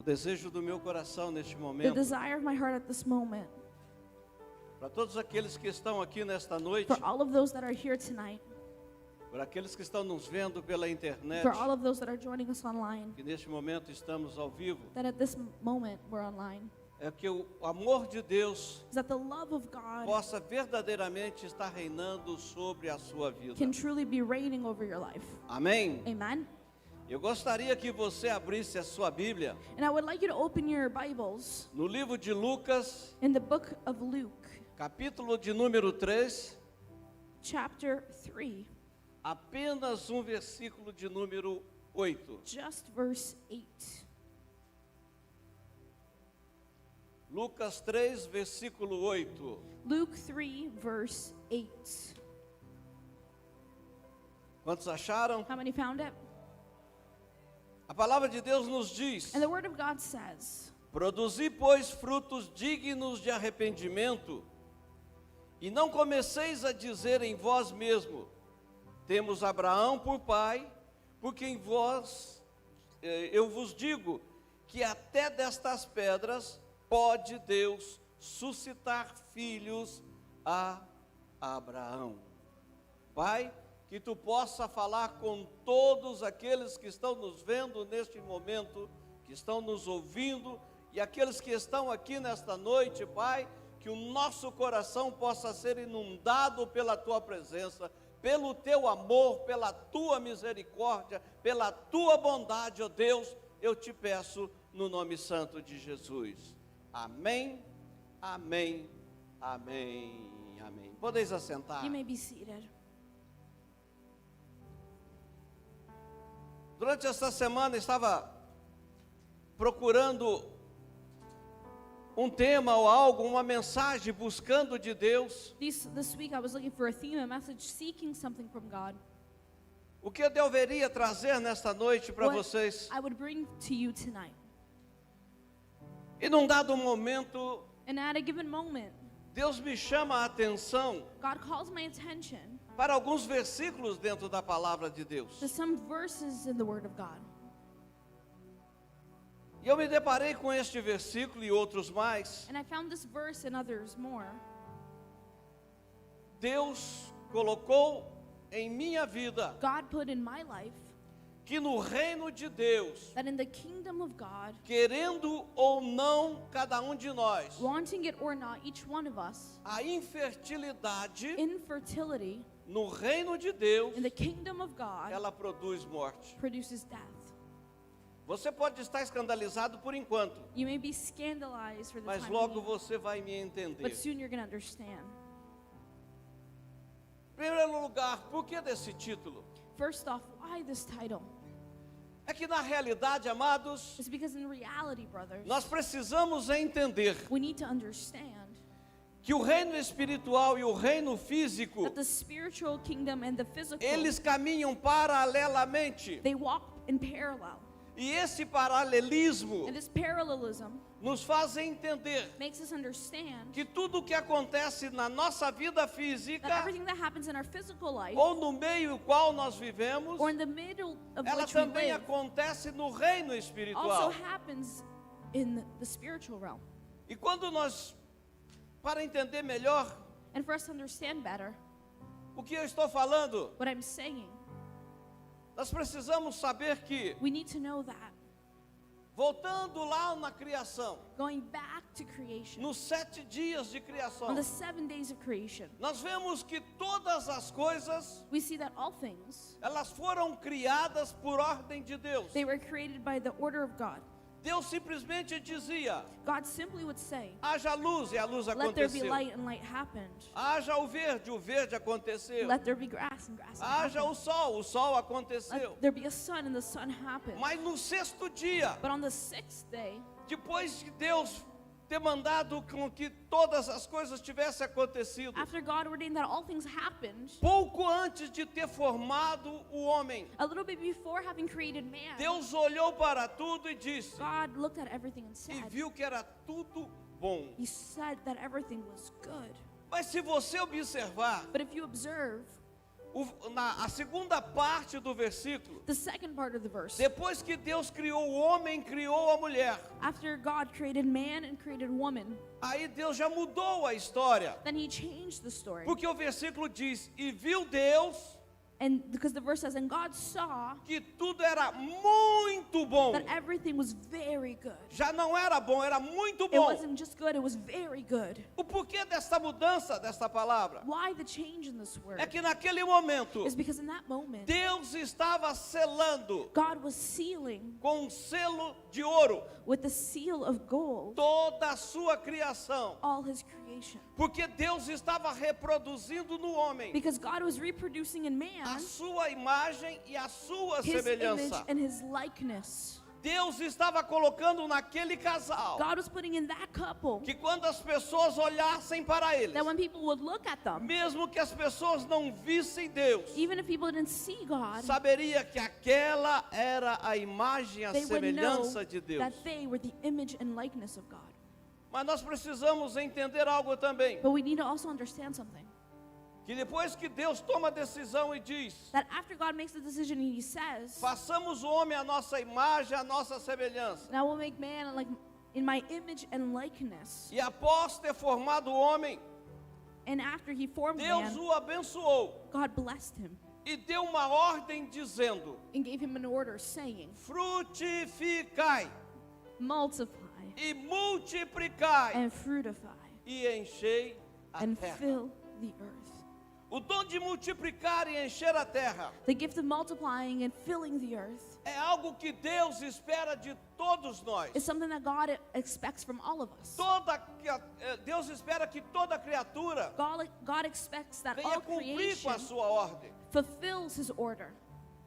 O desejo do meu coração neste The momento, desire of my heart at this moment, para todos aqueles que estão aqui nesta noite, for all of those that are here tonight, para aqueles que estão nos vendo pela internet, for all of those that are joining us online, que neste momento estamos ao vivo, that at this moment we're online, é que o amor de Deus is that the love of God possa verdadeiramente estar reinando sobre a sua vida. can truly be reigning over your life. Amém? Amen? Eu gostaria que você abrisse a sua Bíblia And I would like you to open your Bibles no livro de Lucas, in the book of Luke, capítulo de número 3, chapter 3, apenas um versículo de número 8. just verse 8. Lucas 3, versículo 8. Luke 3, verse 8. Quantos acharam? How many found it? A palavra de Deus nos diz: And the Word of God says, produzi, pois, frutos dignos de arrependimento, e não comeceis a dizer em vós mesmo: temos Abraão por pai, porque em vós, eu vos digo, que até destas pedras pode Deus suscitar filhos a Abraão. Pai, que tu possa falar com todos aqueles que estão nos vendo neste momento, que estão nos ouvindo, e aqueles que estão aqui nesta noite, Pai, que o nosso coração possa ser inundado pela tua presença, pelo teu amor, pela tua misericórdia, pela tua bondade, ó Deus, eu te peço no nome santo de Jesus. Amém, amém, amém, amém. Podeis assentar. you may be seated. Durante esta semana estava procurando um tema ou algo, uma mensagem, buscando de Deus. This week I was looking for a theme, a message, seeking something from God. O que eu deveria trazer nesta noite para What vocês? I would bring to you tonight. E num dado momento, And at a given moment, Deus me chama a atenção God calls my attention para alguns versículos dentro da palavra de Deus. to some verses in the Word of God. E eu me deparei com este versículo e outros mais. And I found this verse and others more. Deus colocou em minha vida God put in my life que no reino de Deus, that in the kingdom of God, querendo ou não cada um de nós, wanting it or not, each one of us, a infertilidade infertility no reino de Deus, in the kingdom of God ela produz morte. produces death. Você pode estar escandalizado por enquanto, You may be scandalized for the mas time logo being, você vai me entender. but soon you're going to understand. Em primeiro lugar, por que desse título? First off, why this title? É que na realidade, amados, It's because in reality, brothers, nós precisamos entender we need to understand que o reino espiritual e o reino físico, that the spiritual kingdom and the physical, eles caminham paralelamente. they walk in parallel. E esse paralelismo And this parallelism nos faz entender makes us understand que tudo o que acontece na nossa vida that física everything that happens in our physical life ou no meio em qual nós vivemos, or in the middle of ela which we também live acontece no reino also espiritual. happens in the spiritual realm. E quando nós, para entender melhor And for us to understand better o que eu estou falando, what I'm saying, nós precisamos saber que, we need to know that voltando lá na criação, going back to creation, nos 7 dias de criação, on the 7 days of creation, nós vemos que todas as coisas, we see that all things, elas foram criadas por ordem de Deus. they were created by the order of God. Deus simplesmente dizia: God simply would say, haja luz, e a luz let there be aconteceu. light, and light happened. Haja o verde aconteceu. Let there be grass, and grass Haja happened. o sol aconteceu. Let there be a sun, and the sun happened. Mas no 6º dia, But on the 6th day, depois de Deus ter mandado com que todas as coisas tivessem acontecido, after God ordained that all things happened, pouco antes de ter formado o homem, a little bit before having created man, Deus olhou para tudo e disse, God looked at everything and e said, viu que era tudo bom. He said that everything was good. Mas se você observar, But if you observe, A segunda parte do versículo, The second part of the verse. depois que Deus criou o homem, criou a mulher, After God created man and created woman, aí Deus já mudou a história, then he changed the story. porque o versículo diz, e viu Deus And because the verse says, and God saw que tudo era muito bom. that everything was very good. Já não era bom, era muito It bom. wasn't just good, it was very good. O porquê desta mudança, desta palavra? Why the change in this word? É que naquele momento, Is because in that moment, Deus estava selando God was sealing com um selo de ouro with the seal of gold toda a sua criação. all his creation. Porque Deus estava reproduzindo no homem Because God was reproducing in a man sua imagem e a sua his image semelhança. and his likeness. Deus estava colocando naquele casal God was putting in that couple que quando as pessoas olhassem para eles, that when people would look at them, mesmo que as pessoas não vissem Deus, even if people didn't see God, saberia que aquela era a imagem e a they would know semelhança de Deus. that they were the image and likeness of God. Mas nós precisamos entender algo também, But we need to also understand something. que depois que Deus toma a decisão e diz, That after God makes the decision and he says, façamos o homem a nossa imagem, a nossa semelhança. now we'll make man like in my image and likeness. E após ter formado o homem, And after he formed Deus man, o abençoou God blessed him e deu uma ordem dizendo, and gave him an order saying, frutificai multiply e multiplicai and fruitify e enchei a and terra. fill the earth. O dom de multiplicar e encher a terra The gift of multiplying and filling the earth é algo que Deus espera de todos nós. is something that God expects from all of us. Deus espera que toda criatura God expects that venha all cumprir creation com a sua ordem. fulfills his order.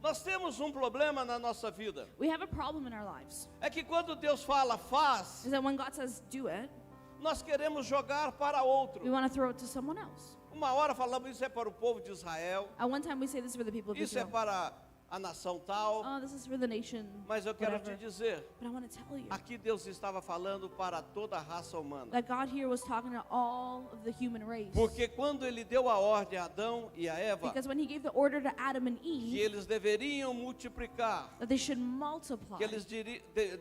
Nós temos um problema na nossa vida. We have a problem in our lives. É que quando Deus fala, faz, Is that when God says do it, nós queremos jogar para outro. we want to throw it to someone else. Uma hora falamos, isso é para o povo de Israel, At one time we say this is for the people of isso é Israel. para a nação tal, Oh, this is for the nation. mas eu quero whatever. te dizer, But I want to tell you aqui Deus estava falando para toda a raça humana. that God here was talking to all of the human race. Porque quando ele deu a ordem a Adão e a Eva, Because when he gave the order to Adam and que Eve eles deveriam multiplicar, that they should multiply, que eles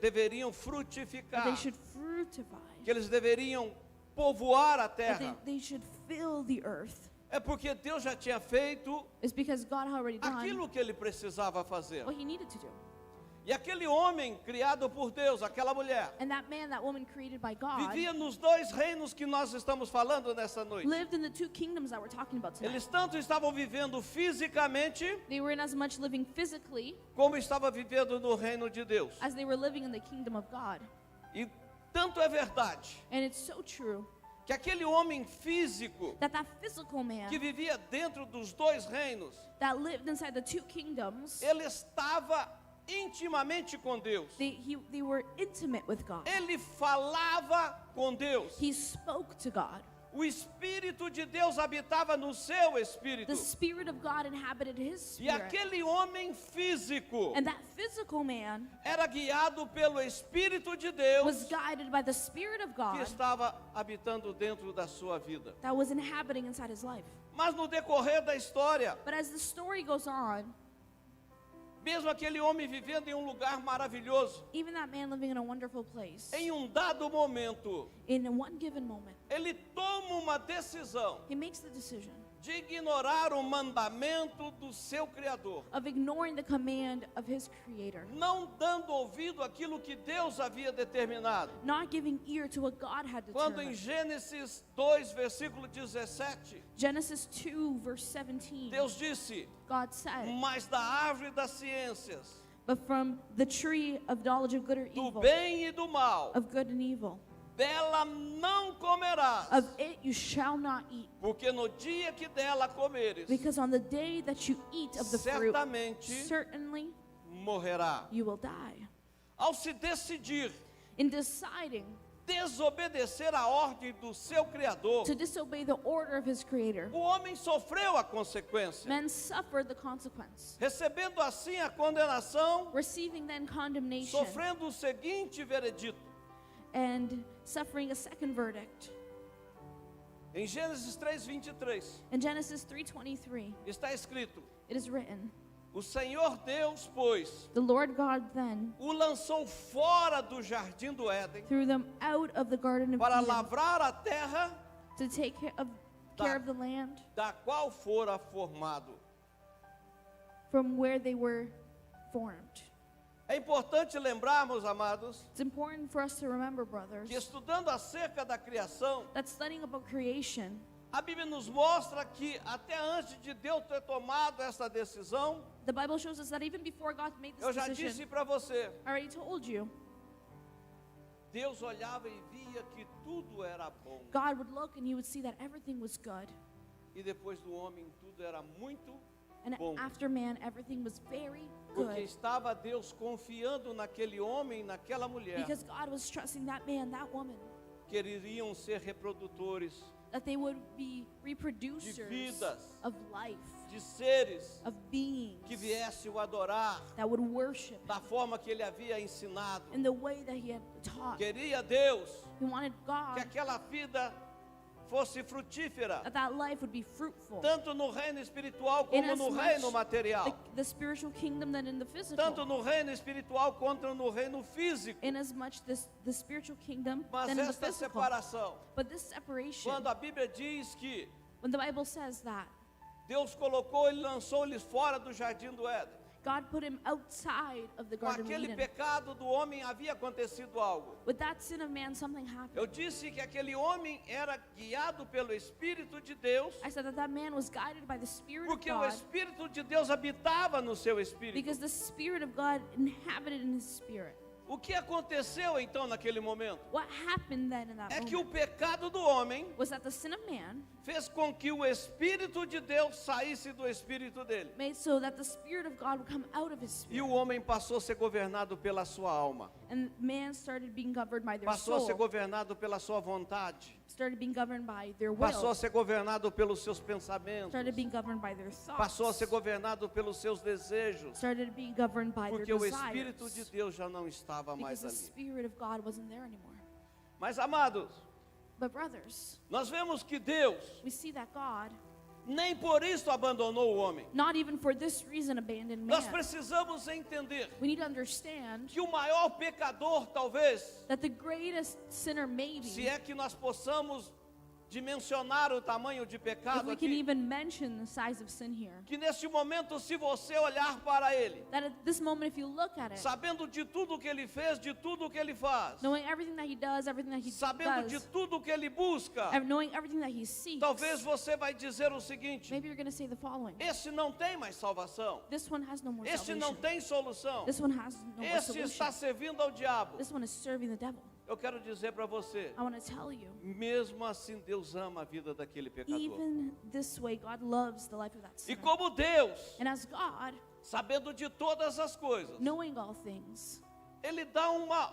deveriam that frutificar, they should fruitify, que eles deveriam povoar a that terra, they should fill the earth, é porque Deus já tinha feito is because God had already done aquilo que ele precisava fazer. what he needed to do. E aquele homem criado por Deus, aquela mulher, And that man, that woman created by God, vivia nos dois reinos que nós estamos falando nessa noite. lived in the two kingdoms that we're talking about tonight. Eles tanto estavam vivendo fisicamente, They were in as much living physically como estavam vivendo no reino de Deus. as they were living in the kingdom of God. E tanto é verdade And it's so true que aquele homem físico that that physical man que vivia dentro dos dois reinos, that lived inside the two kingdoms, ele estava intimamente com Deus. they were intimate with God. Ele falava com Deus. He spoke to God. O Espírito de Deus habitava no seu espírito. The Spirit of God inhabited his E spirit. aquele homem físico And that physical man era guiado pelo Espírito de was Deus guided by the Spirit of que God estava habitando dentro da sua vida. that was inhabiting inside his life. Mas no decorrer da história, But as the story goes on, mesmo aquele homem vivendo em um lugar maravilhoso, even that man living in a wonderful place, em um dado momento, in one given moment, ele toma uma decisão he makes the decision de ignorar o mandamento do seu Criador, of ignoring the command of his Creator, não dando ouvido àquilo que Deus havia determinado. not giving ear to what God had Quando em determined. Gênesis 2, versículo 17, Genesis 2, verse 17, Deus disse, God said, mas da árvore das ciências, but from the tree of knowledge of good or do evil, bem e do mal, of good and evil, dela não comerás, of it you shall not eat, porque no dia que dela comeres, because on the day that you eat of the fruit, certamente certainly morrerá. you will die. Ao se decidir In deciding desobedecer a ordem do seu Criador, to disobey the order of his Creator, o homem sofreu a consequência, men suffered the consequence, recebendo assim a condenação, receiving then condemnation sofrendo o seguinte veredito: and suffering a second verdict. Em Gênesis 3:23 In Genesis 3:23, está escrito: it is written, o Senhor Deus, pois, the Lord God then o lançou fora do jardim do Éden threw them out of the Garden of para Eden lavrar a terra to take care of the land da qual fora formado. from where they were formed. É importante lembrarmos, amados, It's important for us to remember, brothers, que estudando acerca da criação, that studying about creation, a Bíblia nos mostra que até antes de Deus ter tomado essa decisão, the Bible shows us that even before God made eu this já decision, disse para você, I already told you, Deus olhava e via que tudo era bom. God would look and he would see that everything was good. E depois do homem tudo era muito And bom. after man, everything was very Porque good. estava Deus confiando naquele homem, naquela mulher, Because God was trusting that man, that woman, que eles iriam ser reprodutores that they would be de reproducers vidas, of life, de seres of beings que viessem o adorar that would worship da forma que ele havia ensinado. in the way that he had taught. Queria Deus He wanted que God aquela vida fosse frutífera, that life would be fruitful. tanto no reino espiritual como no reino material, the spiritual kingdom than in the tanto physical. no reino espiritual quanto no reino físico. Inasmuch the spiritual kingdom Mas than in the esta physical. separação, But this separation, quando a Bíblia diz que when the Bible says that Deus colocou e lançou eles fora do jardim do Éden, God put him outside of the com Garden of aquele Eden, pecado do homem havia acontecido algo. with that sin of man, something happened. Eu disse que aquele homem era guiado pelo Espírito de Deus, I said that man was guided by the Spirit of porque o God, Espírito de Deus habitava no seu espírito. because the Spirit of God inhabited in his spirit. O que aconteceu então naquele momento? What happened then in that É que o moment pecado do homem was that the sin of man fez com que o Espírito de Deus saísse do espírito dele. made so that the Spirit of God would come out of his E spirit. o homem passou a ser governado pela sua alma. And man started being governed by their Passou a ser soul, governado pela sua vontade. started being governed by their Passou a will, ser governado pelos seus pensamentos. started being governed by their Passou a thoughts, ser governado pelos seus desejos. started being governed by their Porque o Espírito de desires, Deus já não estava mais because the ali. Spirit of God wasn't there anymore. Mas, amados, But brothers, nós vemos que Deus we see that God, nem por isso abandonou o homem. not even for this reason, abandoned Nós man. precisamos entender We need to understand que o maior pecador, talvez, that the greatest sinner, se maybe, é que nós possamos dimensionar o tamanho de if pecado we can aqui, even mention the size of sin here, que neste momento, se você olhar para ele, that at this moment, if you look at it, sabendo de tudo que ele fez, de tudo que ele faz, knowing everything that he does, everything that he sabendo de does, tudo que ele busca, knowing everything that he seeks, talvez você vai dizer o seguinte: maybe you're going to say the following: esse não tem mais salvação, this one has no more esse não salvation, tem solução, this one has no more esse está solution, servindo ao diabo. this one is serving the devil. Eu quero dizer para você, I want to tell you, mesmo assim Deus ama a vida daquele pecador. even this way, God loves the life of that E sinner. como Deus, And as God, sabendo de todas as coisas, knowing all things, Ele dá uma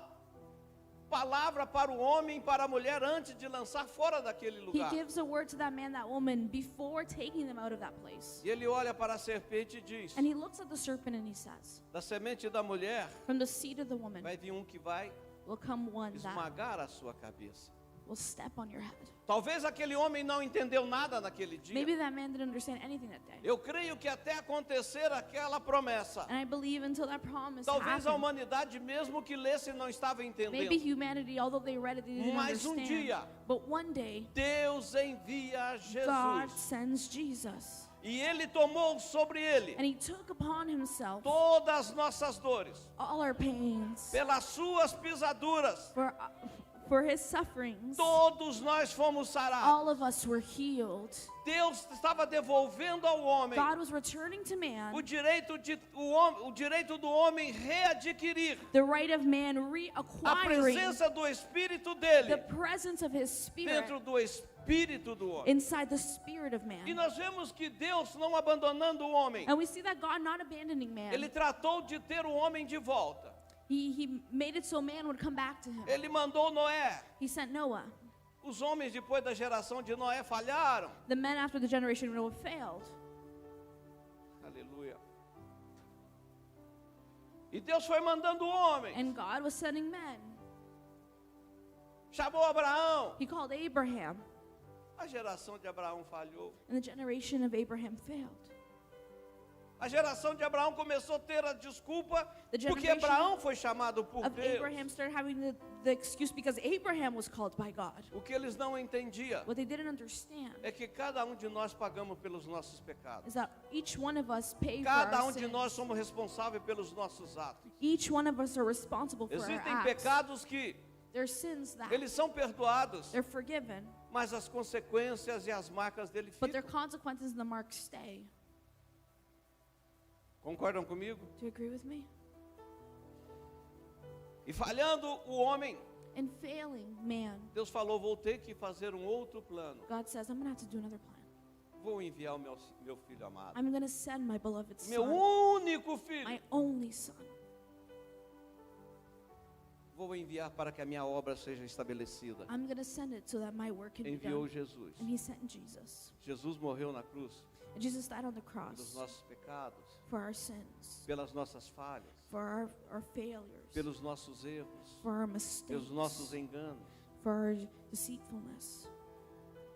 palavra para o homem e para a mulher antes de lançar fora daquele he lugar. gives a word to that man, that woman, before taking them out of that place. E ele olha para a serpente e diz: And he looks at the serpent and he says, da semente da mulher from the seed of the woman vai vir um que vai will come one that esmagar a sua cabeça. will step on your head. Talvez aquele homem não entendeu nada naquele dia. Maybe that man didn't understand anything that day. Eu creio que até acontecer aquela promessa, And I believe until that promise talvez a happened, humanidade, mesmo que lesse, não estava maybe entendendo. humanity, although they read it, they didn't Mas understand. dia, But one day, Deus envia God Jesus. sends Jesus. E Ele tomou sobre Ele And he took upon himself todas as nossas dores, all our pains, pelas suas pisaduras. for his sufferings. Todos nós fomos sarados. All of us were healed. Deus estava devolvendo ao homem God was returning to man o direito do homem readquirir the right of man a reacquiring presença do Espírito the dele presence of his spirit dentro do espírito do homem. inside the spirit of E man. nós vemos que Deus, não abandonando o homem, And we see that God not abandoning Ele man. tratou de ter o homem de volta. He made it so man would come back to him. Ele mandou Noé. He sent Noah. Os homens depois da geração de Noé falharam. The men after the generation of Noah failed. Aleluia. E Deus foi mandando homens. And God was sending men. Chamou Abraão. He called Abraham. A geração de Abraão falhou. And the generation of Abraham failed. A geração de Abraão começou a ter a desculpa The porque generation Abraão foi chamado por Of Deus. Abraham started having the excuse because Abraham was called by God. O que eles não entendiam What they didn't understand é que cada um de nós pagamos pelos nossos pecados. is that each one of us pay for Cada our de sins. nós somos responsáveis pelos nossos atos. Each one of us are responsible for our Existem acts. pecados que There are sins that eles são perdoados, they're forgiven, mas as consequências e as marcas dele but their ficam. consequences and the marks stay. Concordam comigo? Do you agree with me? E falhando o homem, In failing man, Deus falou: vou ter que fazer um outro plano. God says, I'm going to have to do another plan. Vou enviar o meu filho amado, I'm going to send my beloved meu son, único filho. my only son. Vou enviar para que a minha obra seja estabelecida. I'm going to send it so that my work can be Enviou done. Jesus. And he sent Jesus. Jesus morreu na cruz And Jesus died on the pelos cross nossos pecados, for our sins, pelas nossas falhas, for our failures, pelos nossos erros, for our pelos mistakes, nossos enganos. for our deceitfulness.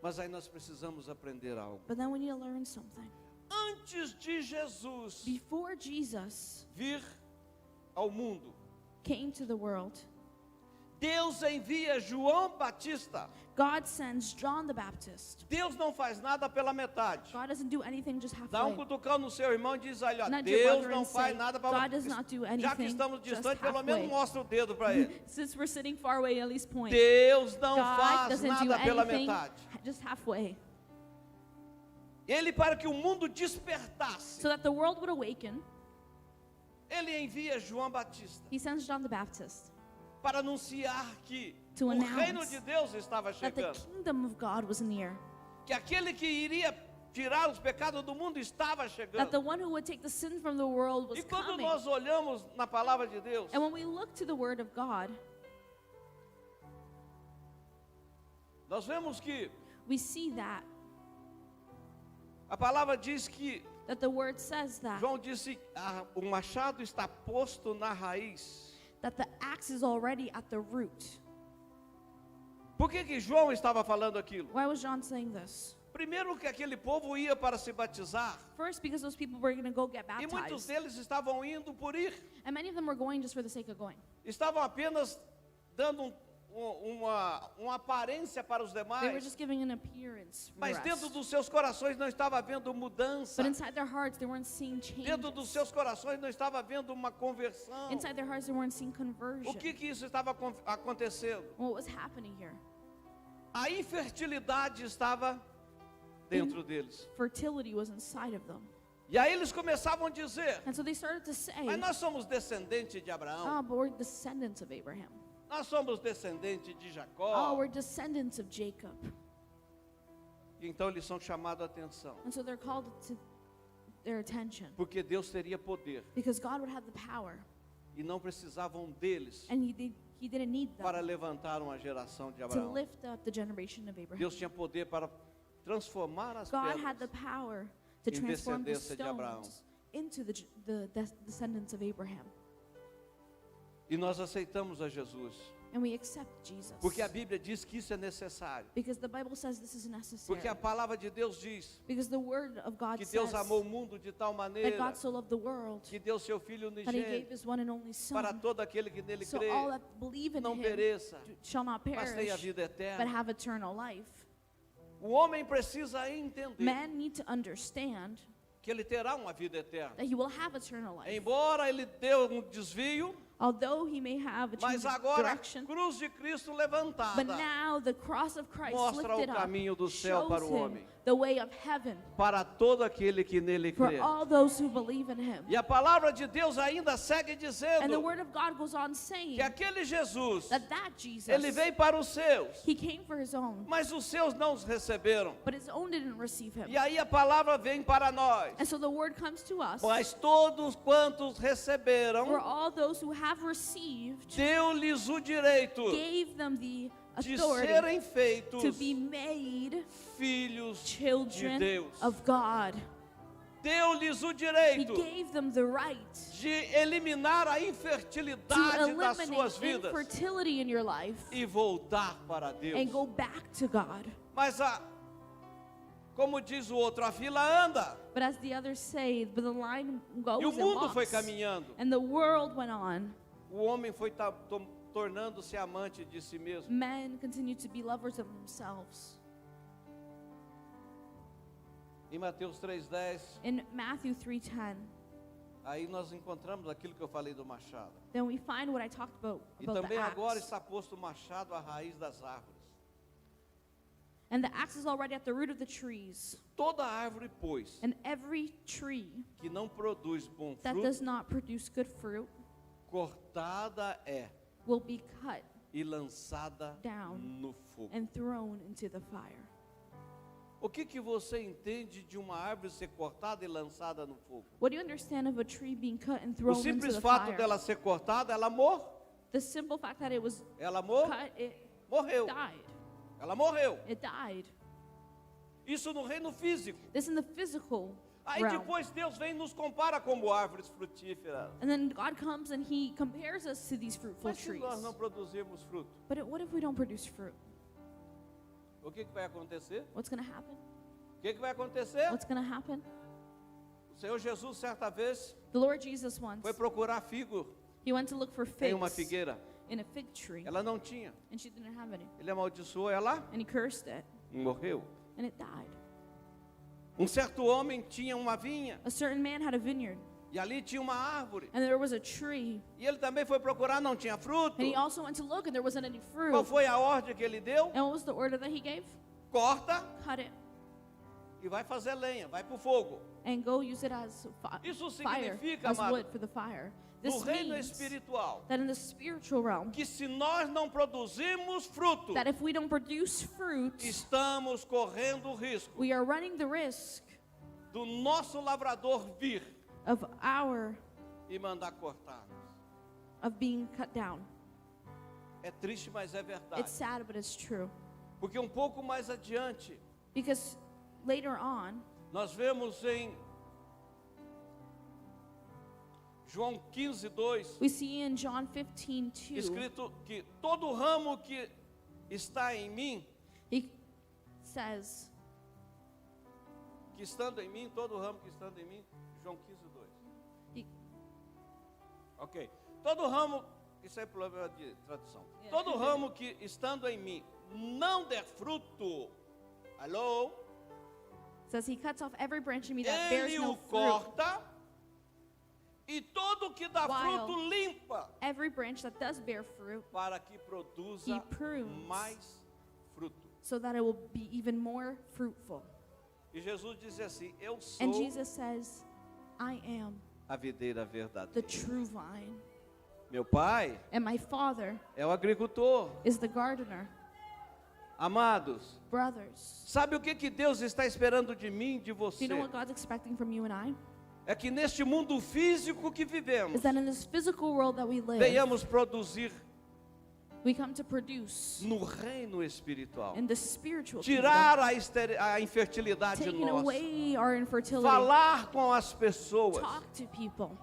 Mas aí nós precisamos aprender algo. But then we need to learn something. Antes de Jesus Before Jesus vir ao mundo, came to the world, Deus envia João Batista. God sends John the Baptist. Deus não faz nada pela metade. God doesn't do anything just Dá halfway. cutucão no seu irmão e diz: olha, Nudge your Deus brother não and faz say, nada God para does not do Já que anything estamos just distantes, pelo halfway. menos mostra o dedo para ele. Since we're sitting far away, at least point. Deus não God faz doesn't do nada pela anything metade. just halfway. Ele, para que o mundo despertasse, So that the world would awaken, ele envia João Batista he sends John the Baptist para anunciar que To o announce reino de Deus estava that the chegando. kingdom of God was near. Que aquele que iria tirar os pecados do mundo estava That chegando. the one who would take the sin from the world was E quando coming. nós olhamos na palavra de Deus, And when we look to the word of God, nós vemos que we see that a palavra diz que the word says that João disse: o machado está posto na raiz. the axe is already at the root. Por que João estava falando aquilo? Why was John saying this? Primeiro que aquele povo ia para se batizar, First, because those people were going to go get e muitos baptized. deles estavam indo por ir. And many of them were going just for the sake of going. Estavam apenas dando uma aparência para os They were demais, just giving an appearance for mas us. dentro dos seus corações não estava havendo mudança. But inside their hearts, they weren't seeing change. Dentro dos seus corações não estava havendo uma conversão. Inside their hearts, they weren't seeing O conversion. que isso estava acontecendo? What was happening here? A infertilidade estava dentro deles. Fertility was inside of them. E aí eles começavam a dizer: And so they started to say, mas nós somos descendentes de Abraão, oh, but we're descendants of Abraham. nós somos descendentes de Oh, Jacó. we're descendants of Jacob. E então eles são chamados a atenção, And so they're called to their attention. porque Deus teria poder Because God would have the power. e não precisavam deles And he didn't need them para levantar uma geração de to Abraão. lift up the generation of Abraham. Deus tinha poder para transformar as God had the pedras power to em transform the descendência de Abraão. stones into the descendants of Abraham. E nós aceitamos a Jesus, And we accept Jesus. porque a Bíblia diz que isso é necessário. Because the Bible says this is necessary. Porque a palavra de Deus diz Because the word of God que says Deus amou o mundo de tal that maneira God so loved the world que deu seu Filho that he gave unigênito his one and only para son, todo aquele que nele so crê all that believe in não him pereça, shall not mas tenha perish, vida but eterna. have eternal life. O homem precisa entender Men need to understand que ele terá uma vida eterna. that he will have eternal life. Embora ele deu um desvio, Although he may have a change mas of agora a direction, cruz de Cristo but levantada now the cross of Christ mostra o lifted up caminho do céu para shows o him homem, the way of heaven para todo aquele que nele for crê. all those who believe in him. E a palavra de Deus ainda segue And the dizendo word of God goes on saying que aquele Jesus, that Jesus, ele veio para os seus, he came for his own, mas os seus não os receberam. but his own didn't receive him. E aí a palavra vem para nós. And so the word comes to us, Mas todos quantos for receberam, all those who have received, deu-lhes o direito gave them the de authority serem feitos to be made filhos de children Deus. of God. Deu-lhes o He direito gave them the right de eliminar a to infertilidade das suas eliminate vidas infertility in your life e voltar para and Deus. go back to God. Mas Como diz o outro, a fila anda. But as the others say, but the line E o goes and mundo foi walks. caminhando. And the world went on. O homem foi tornando-se amante de si mesmo. Men continued to be lovers of themselves. Em Mateus 3:10, In Matthew 3:10, aí nós encontramos aquilo que eu falei do machado. then we find what I talked about E the também agora axe. está posto o machado à raiz das árvores. And the axe is already at the root of the trees. Toda árvore, pois, And every tree que não produz bom that fruto, does not produce good fruit cortada é will be cut e lançada Down. no fogo. and thrown into the fire. O que você entende de uma árvore ser cortada e lançada no fogo? What do you understand of a tree being cut and O thrown into simples the fato fire? dela ser cortada, ela morre. The simple fact that it was Ela morre, cut, it morreu. died. Ela morreu. It died. Isso no reino físico. This in the physical Aí realm. depois Deus vem e nos compara como árvores frutíferas. And then God comes and He compares us to these fruitful Mas se trees. nós não produzirmos fruto, But what if we don't produce fruit? o que vai acontecer? What's going to happen? O que vai acontecer? What's going to happen? O Senhor Jesus, certa vez, The Lord Jesus once, foi procurar figo He went to look for em uma figs figueira. in a fig tree, Ela não tinha. and she didn't have any. Ele amaldiçoou ela And He cursed it, e morreu. and it died. Um certo homem tinha uma vinha A certain man had a vineyard, e ali tinha uma árvore. and there was a tree, E ele também foi procurar, não tinha fruto. and he also went to look, and there wasn't any fruit. Qual foi a ordem que ele deu? And what was the order that he gave? Corta Cut it e vai fazer lenha, vai pro fogo. and go use it as Isso fire, significa, as amado, wood for the fire. no This reino means espiritual, that in the spiritual realm, que se nós não produzirmos fruto, that if we don't produce fruit, estamos correndo o risco we are running the risk do nosso lavrador vir of our e mandar cortar. of being cut down. É triste, mas é verdade. It's sad, but it's true. Porque um pouco mais adiante, Because later on, nós vemos em João 15:2, we see in John 15:2, escrito que todo ramo que está em mim, he says, que estando em mim, todo ramo que estando em mim, João 15:2. he- Ok. Todo ramo, isso é problema de tradução. Yeah. Todo ramo que estando em mim não der fruto, alô, says he cuts off every branch in me that bears ele no o fruit. corta, e todo que dá While fruto limpa, Every branch that does bear fruit, para que produza he prunes mais fruto. so that it will be even more fruitful. E Jesus diz assim: eu And sou Jesus says, I am a videira the verdadeira. true vine, Meu pai and my Father é o agricultor. is the gardener. Amados, Brothers, sabe o que Deus está esperando de mim, de do você? you know what God's expecting from you and I? É que neste mundo físico que vivemos, Is that in this physical world that we live, venhamos produzir we come to produce no reino espiritual. in the spiritual kingdom, Tirar a infertilidade taking nossa. away our infertility, Falar com as pessoas talk to people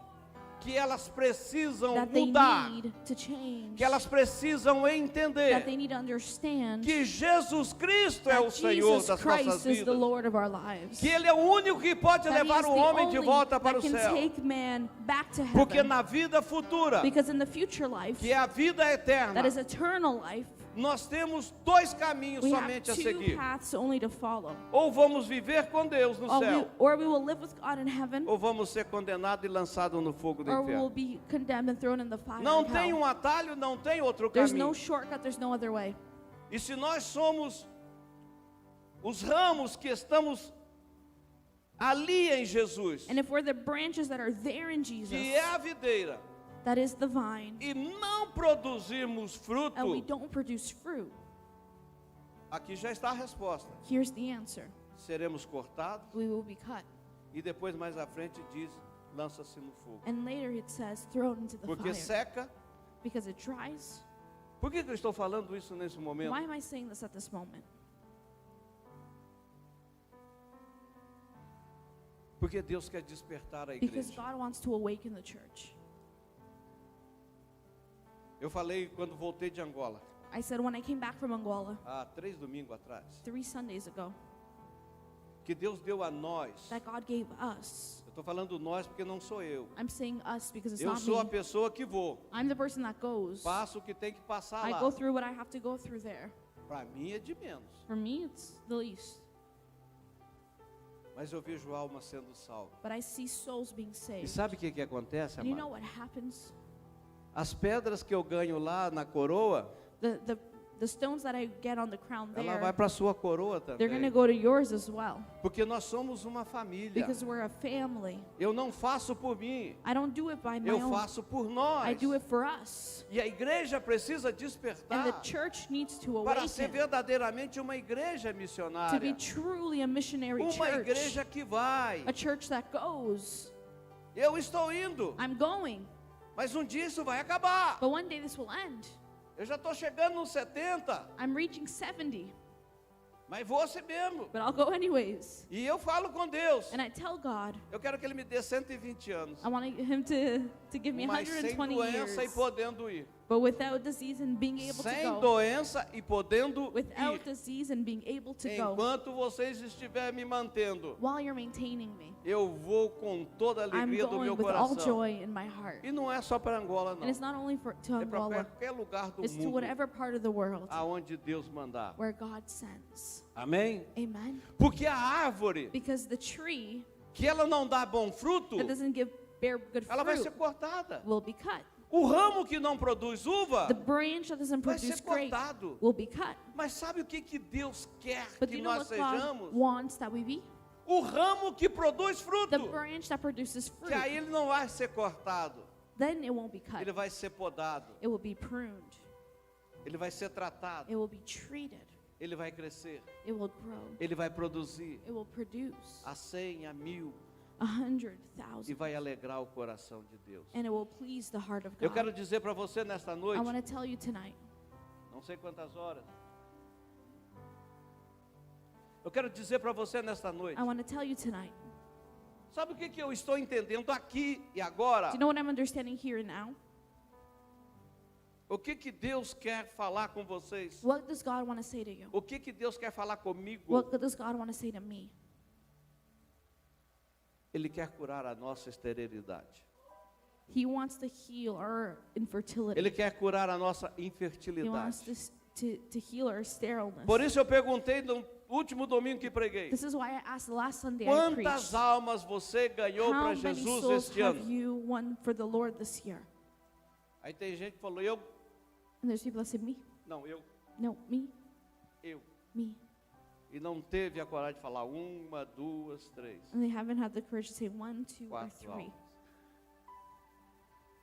que elas precisam that they mudar, need to change, que elas precisam that entender they need to understand que Jesus Cristo é o that Senhor Jesus das nossas Christ is the vidas. Lord of our lives. Que Ele é o único que pode That he levar is o the homem de only volta para that o can céu. take man back to Porque heaven. na vida futura, Because in the future life, que é a vida eterna, that is eternal life, nós temos dois caminhos we have somente a two seguir. paths only to follow. Ou vamos viver com Deus no céu, Or we will live with God in heaven, ou vamos ser condenados e lançados no fogo do or we will inferno. be condemned and thrown in the fire Não of tem hell. atalho, não tem outro There's no caminho. shortcut, there's no other way. E se nós somos os ramos que estamos ali em Jesus, And if we're the branches that are there in Jesus, que é a videira, that is the vine, e não produzirmos fruto, and we don't produce fruit, aqui já está a resposta. here's the answer. Seremos cortados We will be cut. e depois mais à frente diz, lança-se no fogo. And later it says, thrown into the Porque fire. seca. Because it dries. Por que eu estou falando isso nesse momento? Why am I saying this at this moment? Porque Deus quer despertar a Because igreja. God wants to awaken the church. Eu falei quando voltei de Angola, I said when I came back from Angola há 3 domingos atrás, 3 Sundays ago, que Deus deu a nós. that God gave us. Eu estou falando nós porque não sou eu. I'm saying us because it's Eu not sou a me. pessoa que vou. I'm the person that goes. Passo o que tem que passar I lá. go through what I have to go through there. Para mim é de menos. For me, it's the least. Mas eu vejo almas sendo salvas. But I see souls being E saved. sabe o que acontece, And you know amado? what happens? As pedras que eu ganho lá na coroa, The stones that I get on the crown ela vai there, para a sua coroa they're going to também. go to yours as well. Porque nós somos uma família. Because we're a family. Eu não faço por mim, I don't do it by my eu own. faço por I nós. do it for us. E a igreja precisa And the despertar church needs to para ser awaken verdadeiramente uma igreja to be missionária. truly a missionary Uma church. igreja que vai. A church that goes. Eu estou indo, I'm going. mas um dia isso vai acabar. But one day this will end. Eu já estou chegando nos 70, I'm reaching 70. mas vou assim mesmo. But I'll go anyways. E eu falo com Deus. And I tell God, Eu quero que Ele me dê 120 anos. I want Him to give me Mas sem 120 doença e years. podendo ir. But without disease and being able to Sem go. doença e podendo Without ir. disease and being able to go. Enquanto vocês estiverem me mantendo, While you're maintaining me. eu vou com toda a I'm alegria do going meu with all coração. joy in my heart. E não é só para Angola, não. And it's not only to É para Angola. qualquer lugar do It's to mundo, whatever part of the world aonde Deus mandar. where God sends. Amém? Amen. Porque a árvore Because the tree que ela não dá bom fruto, that doesn't bear good ela vai ser fruit cortada. will be cut. O ramo que não produz uva The branch that doesn't vai produce ser grape cortado. will be cut. Mas sabe o que Deus quer But que you know nós what God sejamos? wants that we be? O ramo que produz fruto. The branch that produces Que aí fruit. ele não vai ser cortado, Then it won't be cut. ele vai ser podado, It will be pruned. ele vai ser tratado, It will be treated. ele vai crescer, It will grow. ele vai produzir It will produce a 100, a 1000 e 100,000. vai alegrar o coração de Deus. And it will please the heart of Eu quero God. dizer para você nesta I noite, want to tell you tonight. não sei quantas horas. Eu quero dizer para você nesta noite. I want to tell you tonight. Sabe o que eu estou entendendo aqui e agora? Do you know what I'm understanding here and now? O que Deus quer falar com vocês? What does God want to say to you? O que Deus quer falar comigo? What does God want to say to me? Ele quer curar a nossa esterilidade. He wants to heal our infertility. Ele quer curar a nossa He wants infertilidade. to heal our sterileness. Por isso eu perguntei no último domingo que preguei. This is why I asked last Sunday I Quantas preached. almas você ganhou How para many Jesus souls este have ano? you won for the Lord this year? Aí tem gente que falou, eu. And there's people that say, me? Não, eu. No, me? Eu. Me. E não teve a coragem de falar uma, duas, três, And they haven't had the courage to say 1, 2, or 4 3. almas.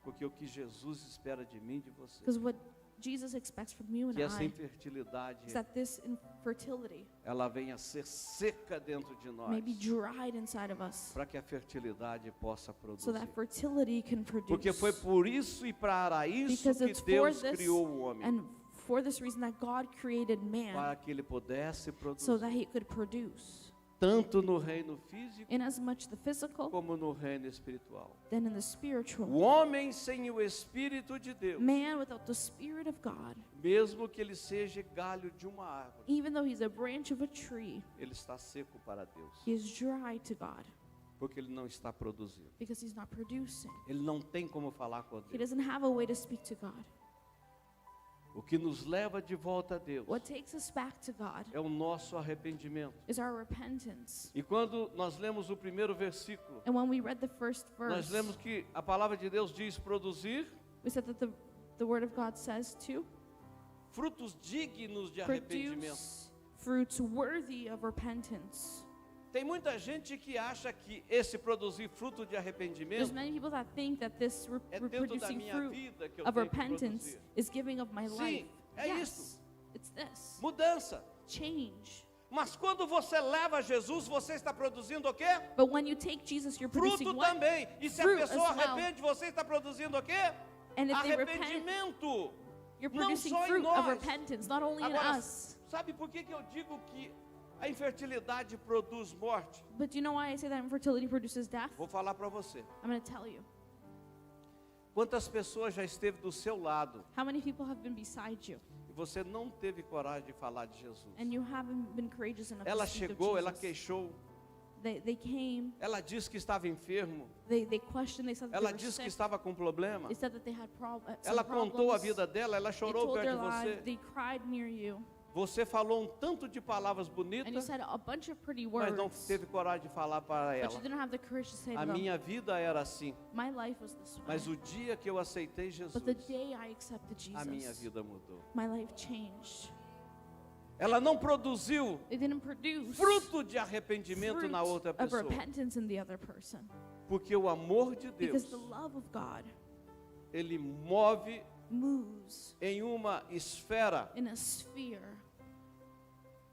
Porque o que Jesus espera de mim e de você, Because what Jesus expects from you and que essa I infertilidade, is that this infertility ela venha a ser seca dentro de nós, may be dried inside of us para que a fertilidade possa so produzir. that fertility can produce. Porque foi por isso e para isso Because que it's for Deus this criou o homem, and for this reason that God created man para que ele pudesse so produzir, that he could produce tanto no reino físico in as much the physical como no reino espiritual. than in the spiritual. O homem sem o Espírito de Deus, Man without the Spirit of God, mesmo que ele seja galho de uma árvore, even though he's a branch of a tree, ele está seco para Deus, he is dry to God porque ele não está produzindo. because he's not producing. Ele não tem como falar com He Deus. doesn't have a way to speak to God. O que nos leva de volta a Deus What takes us back to God é o nosso arrependimento. is our repentance. E quando nós lemos o primeiro versículo, And when we read the first nós verse, lemos que a palavra de Deus diz produzir we said that the Word of God says to frutos dignos de arrependimento. produce fruits worthy of repentance. Tem muita gente que acha que esse produzir fruto de There's arrependimento many people that think that this é dentro da reproducing minha fruit vida que eu of tenho que repentance produzir. is giving of my Sim, life. é Yes, isso. it's this. Mudança. Change. Mas quando você leva Jesus, você está produzindo o quê? But when you take Jesus, you're producing Fruto what? também. E se a Fruit pessoa as well. arrepende, você está produzindo o quê? And if they repent, Arrependimento. you're não producing só em fruit of nós. repentance, not only in Agora, us. sabe por que eu digo que a infertilidade produz morte? But do you know why I say that infertility produces death? Vou falar para você. I'm going to tell you. Quantas pessoas já esteve do seu lado How many people have been beside you e você não teve coragem de falar de Jesus? and you haven't been courageous enough Ela to speak chegou, of ela Jesus? queixou, They came, Ela disse que estava enfermo. they questioned, they said that Ela they were disse que sick. estava com problema. They said that they had some Ela contou a problems. vida dela, ela They chorou told perto their de lives, você. they cried near you. Você falou um tanto de palavras And you bonitas, said a bunch of pretty mas não words, teve coragem de falar para but ela. you didn't have the courage to say A to them, minha vida era assim, my life was this way. mas o dia que eu aceitei Jesus, But the day I accepted a minha Jesus, vida mudou. my life changed. Ela não produziu It didn't produce fruto de arrependimento fruit na outra of pessoa, repentance in the other person. porque o amor de Deus, Because the love of God ele move moves em uma esfera. in a sphere.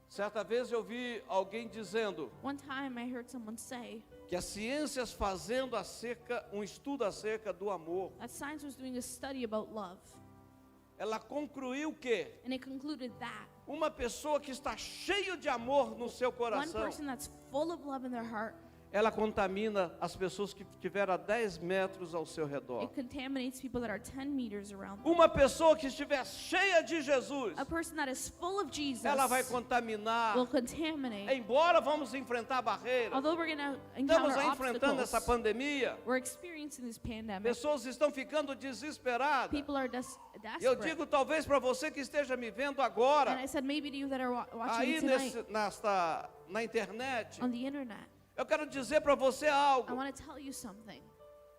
Certa vez eu vi alguém dizendo One time I heard someone say que as ciências fazendo um estudo acerca do amor, that science was doing a study about love. ela concluiu que And it concluded that uma pessoa que está cheia de amor no seu one coração, person that's full of love in their heart, ela contamina as pessoas que estiveram a 10 metros ao seu redor. it contaminates people that are 10 meters around them. Uma pessoa que estiver cheia de Jesus, A person that is full of Jesus ela vai contaminar. will contaminate. Embora vamos enfrentar barreiras, Although we're going to estamos encounter enfrentando essa obstacles, pandemia, we're experiencing this pandemic. pessoas estão ficando desesperadas. People are Eu desperate. digo talvez para você que esteja me vendo And agora, I said maybe to you that are watching aí me tonight na internet, on the internet, eu quero dizer para você I algo. want to tell you something.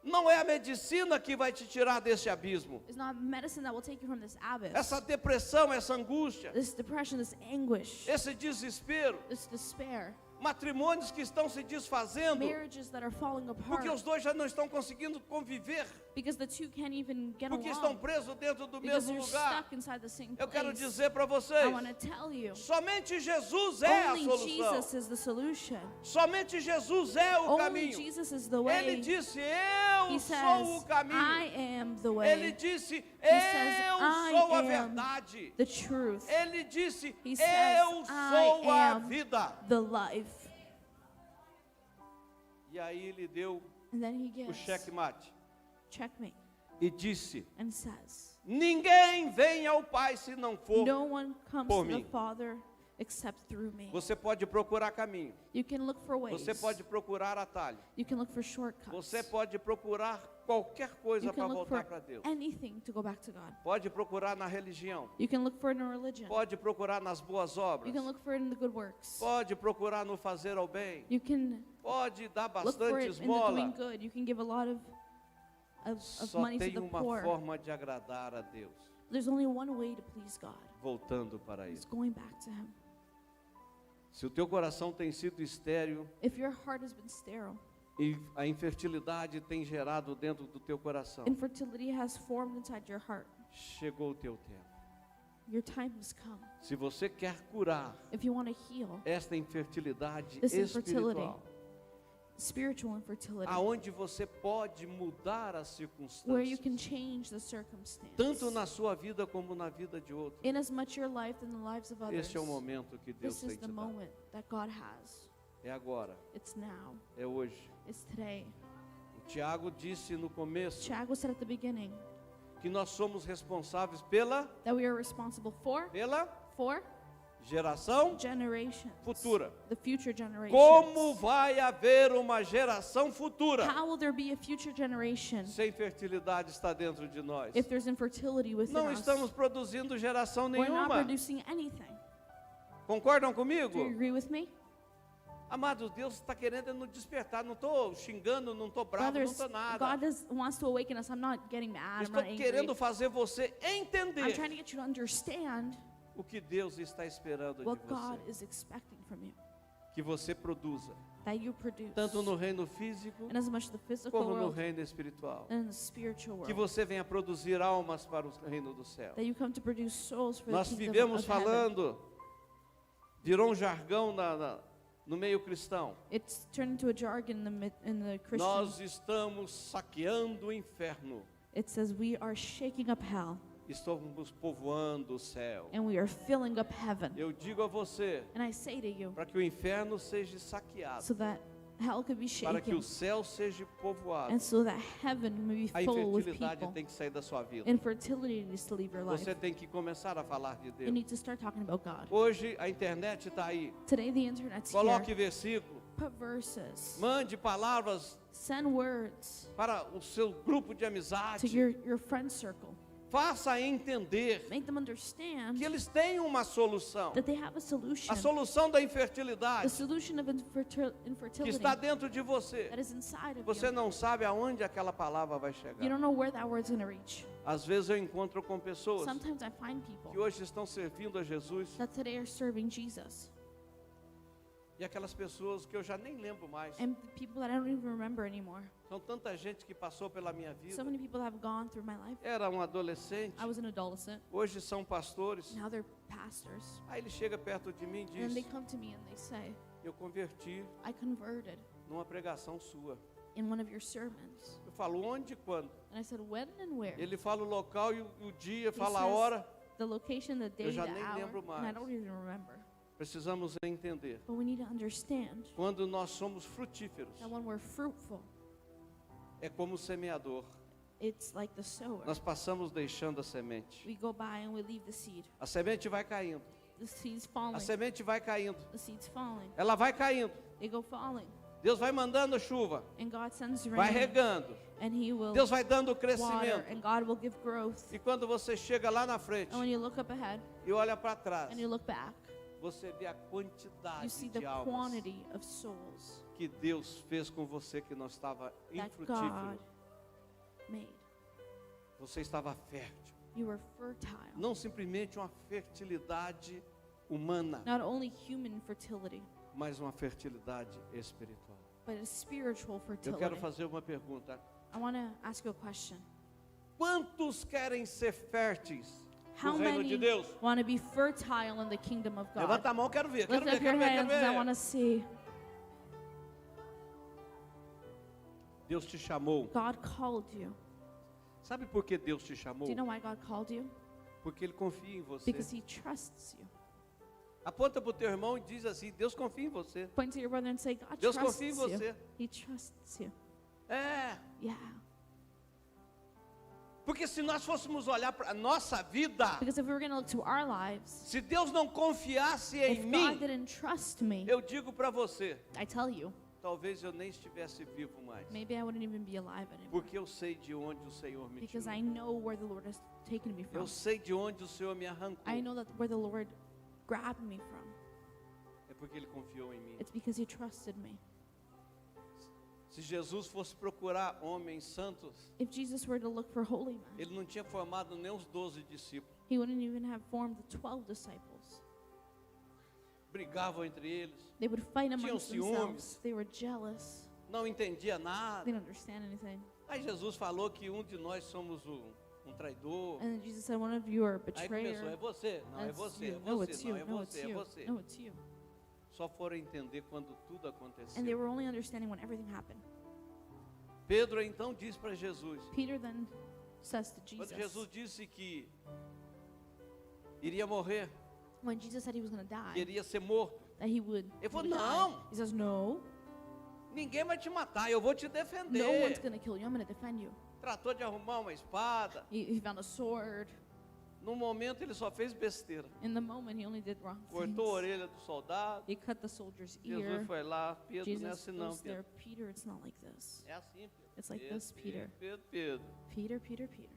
Não é a medicina que vai te tirar desse abismo. It's not medicine that will take you from this abyss. Essa depressão, essa angústia, This depression, this anguish, esse desespero, this despair, matrimônios que estão se desfazendo, marriages that are falling porque apart os dois já não estão conseguindo conviver, because the two can't even get porque estão along, presos dentro do because mesmo they're lugar. stuck inside the same Eu quero place. dizer para I vocês, want to tell you, somente Jesus é a only solução. Jesus is the solution. Somente Jesus é o Only caminho. Jesus is the Ele way. disse, He eu sou says, o caminho. I am the Ele way, disse, says, eu I sou a am verdade. the truth, Ele disse, He says, eu I sou a am vida. the life. E aí ele deu And then he o gives checkmate checkmate e disse, and says, ninguém vem ao Pai se não for. no one comes por to the mim. Father except through me. Você pode procurar caminho. You can look for ways. Você pode procurar atalho. You can look for shortcuts. Você pode procurar qualquer coisa You para can look voltar for para Deus. anything to go back to God. Pode procurar na religião. You can look for it in a religion. Pode procurar nas boas obras. You can look for it in the good works. Pode procurar no fazer ao bem. You can Pode dar look for bastante it in the doing esmola. good. You can give a lot of Só money to tem the uma poor. forma de agradar a Deus. There's only one way to please God. Voltando para It's Ele. going back to Him. Se o teu coração tem sido estéril If your heart has been sterile, e a infertilidade tem gerado dentro do teu coração, infertility has formed inside your heart, chegou o teu tempo. your time has come. Se você quer curar If you want to heal esta infertilidade this infertility, espiritual, spiritual infertility, aonde você pode mudar as where you circunstâncias, can change the circumstance, tanto na sua vida como na vida de outros, in as much your life than the lives of others. este é o momento que Deus This tem is the te dado. moment that God has. É agora, It's now. é hoje. It's today. O Tiago disse no começo Tiago said at the beginning que nós somos responsáveis pela that we are responsible for geração generations, futura. the future generations. Como vai haver uma geração futura How will there be a future generation se a infertilidade está dentro de nós? if there's infertility within Não us? estamos produzindo geração We're not nenhuma. producing anything. Concordam Do you comigo? agree with me? Amados, Deus está querendo nos despertar. Não estou xingando, não estou bravo, não Brothers, estou nada. God wants to awaken us. I'm not getting mad. I'm Estou not angry. querendo fazer você I'm entender trying to get you to understand o que Deus está esperando de what God você. is expecting from you. Que você produza, That you produce. tanto no reino físico In as much the physical como no world reino espiritual. and in the spiritual Que world. você venha produzir almas para o reino do céu. That you come to produce souls for Nós the kingdom vivemos of heaven. falando, virou um jargão no meio cristão. It's turned into a jargon in the Christian. Nós estamos saqueando o inferno. It says we are shaking up hell Estamos povoando o céu. and we are filling up heaven. Eu digo a você, And I say to you, para que o inferno seja saqueado, so that hell could be para que shaken o céu seja povoado, and so that heaven may a be full with infertilidade people. tem que sair da sua vida. Infertility needs to leave your life. Você tem que começar a falar de You Deus. need to start talking about God. Hoje a internet está aí. Today the internet's Coloque here. versículo. put verses. Mande palavras Send words para o seu grupo de to amizade. your friend circle. Faça entender Make them understand que eles têm uma solução. that they have a solution. A solução da The infertilidade solution of que infertility está dentro de você. that is inside of Você you. não sabe aonde aquela palavra vai You chegar. don't know where that word's going to reach. Às vezes eu encontro com pessoas Sometimes I find que people hoje estão servindo a Jesus that today are serving Jesus. e aquelas pessoas que eu já nem lembro mais. And people that I don't even remember anymore. São tanta gente que passou pela minha So vida. many people have gone through my life. Era um adolescente, I was an adolescent. hoje são pastores. Now they're pastors. Aí ele chega perto de mim e And then they diz: come to me and they say, eu converti I converted numa pregação sua. in one of your sermons. Eu falo onde e quando? And I said, when and where? Ele fala o local e o dia, He fala a says hora. the location, the day, Eu já the nem hour, lembro and I mais. don't even remember. Precisamos entender. But we need to understand Quando nós somos frutíferos, that when we're fruitful, é como o semeador. it's like the sower. Nós passamos deixando a semente. We go by and we leave the seed. A semente vai caindo. The seed's A falling. semente vai caindo. The seed's falling. Ela vai caindo. They go falling. Deus vai mandando chuva. And God sends Vai rain. regando. And He will Deus vai dando water. crescimento. And God will give growth. E quando você chega lá na frente And when you look up ahead e olha para trás, and you look back, você vê a you quantidade see the de almas quantity of souls que Deus fez com você que não estava that infrutífero. God made. Você estava fértil. You were fertile. Não simplesmente uma fertilidade humana, Not only human fertility, mas uma fertilidade espiritual. but a spiritual Eu quero fertility. fazer uma pergunta. I want to ask you a question. Quantos querem ser férteis How no reino de many Deus? want to be fertile in the kingdom of God? Levanta a mão, quero ver, quero Lift ver, up your quero ver, quero hands. I want to ver. see. Deus te chamou. God called you. Sabe por que Deus te chamou? Do you know why God called you? Porque Ele confia em você. Because He trusts you. Aponta para o teu irmão e diz assim: Deus confia em você. Point to your brother and say, God Deus trusts confia em you. você. He trusts you. É, Yeah. porque se nós fôssemos olhar para a nossa vida, Because if we were going to look to our lives, se Deus não confiasse if em God mim, didn't trust me, eu digo para você, I tell you, talvez eu nem estivesse vivo mais. maybe I wouldn't even be alive anymore. Porque eu sei de onde o Senhor me Because I tirou. know where the Lord has taken me from. Eu sei de onde o Senhor me arrancou. I know that where the Lord grabbed me from. É porque Ele confiou em mim. It's because He trusted me. Se Jesus fosse procurar homens santos, If Jesus were to look for holy men, Ele não tinha formado nem os 12 discípulos. He wouldn't even have formed the 12 disciples. Brigavam entre eles, They would fight amongst ciúmes. themselves. They were jealous. não entendia They nada. didn't understand anything. Aí Jesus falou que um de nós somos um traidor. And then Jesus said, one of you are a Aí começou, é betrayer. você, não é That's você, é you. No, você, it's não you. é No, it's você, é you. você. No, it's you. Só foram entender quando tudo And aconteceu. they were only understanding when everything happened. Pedro então diz para Jesus, Peter then says to quando Jesus, Jesus disse que iria morrer, when Jesus said He was going to que die, iria ser morto, that He would Ele falou, die. não. He says, no, ninguém vai te matar, eu vou te no one's defender. going to kill you. I'm going to defend you. Tratou de arrumar uma espada. He found a sword. No momento ele só fez besteira. In the moment, he only did wrong Cortou a things. orelha do soldado. He cut the soldier's Jesus ear. foi lá, Pedro, não é Jesus assim não, goes there, Pedro. Peter, it's not like this. É assim, Pedro. It's like Pedro, this, Peter. Pedro, Pedro. Peter, Peter, Peter.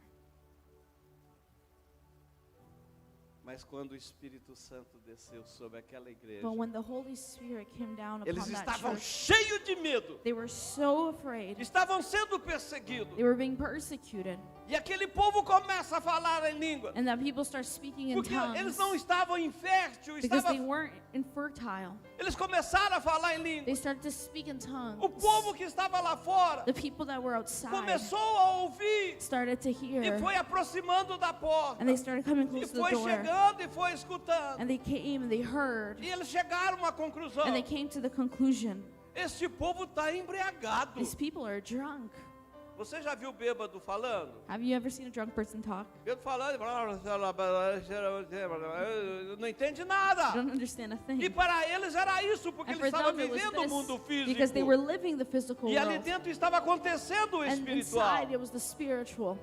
Mas quando o Espírito Santo desceu sobre aquela igreja, But when the Holy Spirit came down eles upon that estavam church, cheios de medo. they were so afraid. Estavam sendo perseguidos. They were being persecuted. E aquele povo começa a falar em língua. And that people start speaking in Porque eles tongues não estavam inférteis, because they weren't infertile. eles começaram a falar em língua. They started to speak in tongues. O povo que estava lá fora The people that were outside começou a ouvir started to e hear. foi aproximando da porta. And they started coming E close to the foi door. chegando e foi escutando. And they came and they heard. E eles chegaram a uma conclusão. And they came to the conclusion, Este povo está embriagado. these people are drunk. Você já viu bêbado falando? Have you ever seen a drunk person talk? Bêbado falando, não entende nada. You don't understand a E thing. para eles era isso, porque And eles for estavam them it was vivendo o mundo this, because they físico. were living the physical E ali world. dentro estava acontecendo o And espiritual. inside it was the spiritual.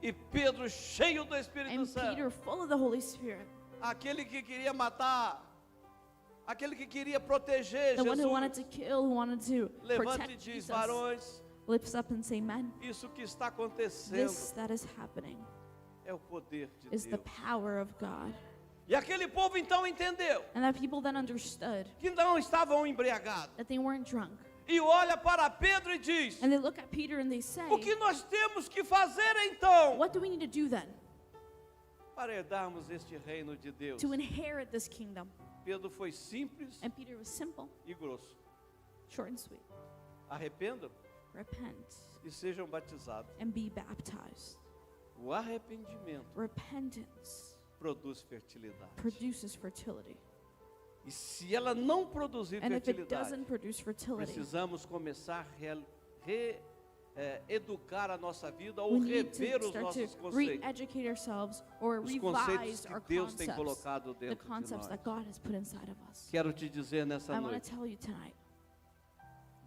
E Pedro, cheio do Espírito And Santo, Peter, full of the Holy Spirit, aquele que queria matar aquele que queria proteger The one who wanted Jesus, to kill, who wanted to levanta e protect diz: Jesus, varões, lifts up and say, men, isso que está acontecendo this that is happening é o poder de is the Deus. power of God. E aquele povo então entendeu And that people then understood que não estavam embriagados. that they weren't drunk. E olha para Pedro e diz: And they look at Peter and they say, o que nós temos que fazer então what do we need to do then para herdarmos este reino de Deus? to inherit this kingdom? Pedro foi simples And Peter was simple, e grosso. short and sweet. Arrependam Repent e sejam batizados. and be baptized. O arrependimento Repentance produz fertilidade. produces fertility. E se ela não produzir And if it fertilidade, doesn't produce fertility, precisamos começar a educar a nossa vida we ou need to rever os start nossos to conceitos. re-educate ourselves or Os conceitos revise our que Deus tem concepts, colocado the dentro de concepts nós. that God has put inside of us. Quero te dizer nessa I want noite, to tell you tonight,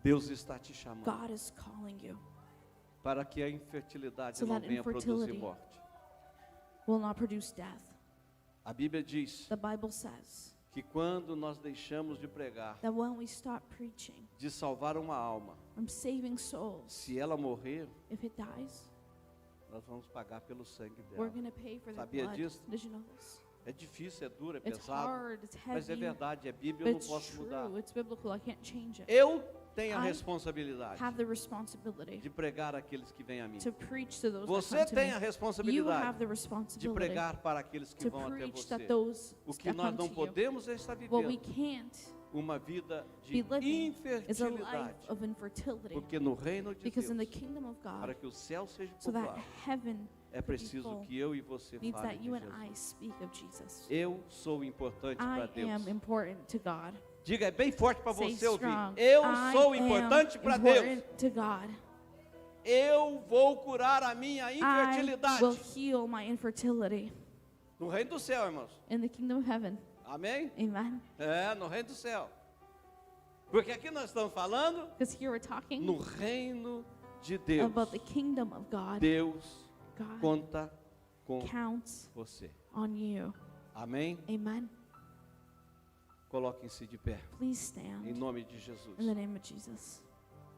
Deus está te chamando God is calling you. para que a infertilidade So não that venha produzir infertility morte. Will not produce death. A Bíblia diz The Bible says que quando nós deixamos de pregar, that when we stop preaching, de salvar uma alma, from saving souls, se ela morrer, if it dies, nós vamos pagar pelo sangue we're dela. going to pay for their Sabia blood. disso? Did you know this? É difícil, é duro, é It's pesado, hard, it's mas é heavy, verdade, é Bíblia, but eu não it's posso mudar. true, it's biblical, I can't change it. Eu tenho a I responsabilidade Have the responsibility de pregar àqueles que vêm a mim. to preach to those that Você come to tem a me. You have responsabilidade the de responsibility pregar para aqueles que to vão até preach você. that those O que that nós come não to you. podemos é estar What we vivendo can't uma vida be de living is a life infertilidade. of infertility. Porque no reino de Because in the Deus, kingdom of para God, que o céu seja so that povoado, heaven é could be preciso full, que eu e você needs falem that de you and I Jesus. speak of Jesus. Eu sou importante para I Deus. am important to God. Diga, é bem forte para Say você ouvir. strong. Eu I sou am importante para Deus. important to God. Eu vou curar a minha I infertilidade. will heal my infertility No reino do céu, irmãos. in the kingdom of heaven. Amém? Amen. É, no reino do céu. Porque aqui nós estamos falando Because here we're talking no reino de Deus. about the kingdom of God. Deus God conta com counts você. on you. Amém? Amen. Coloquem-se de pé. Please Em stand nome de Jesus. in the name of Jesus.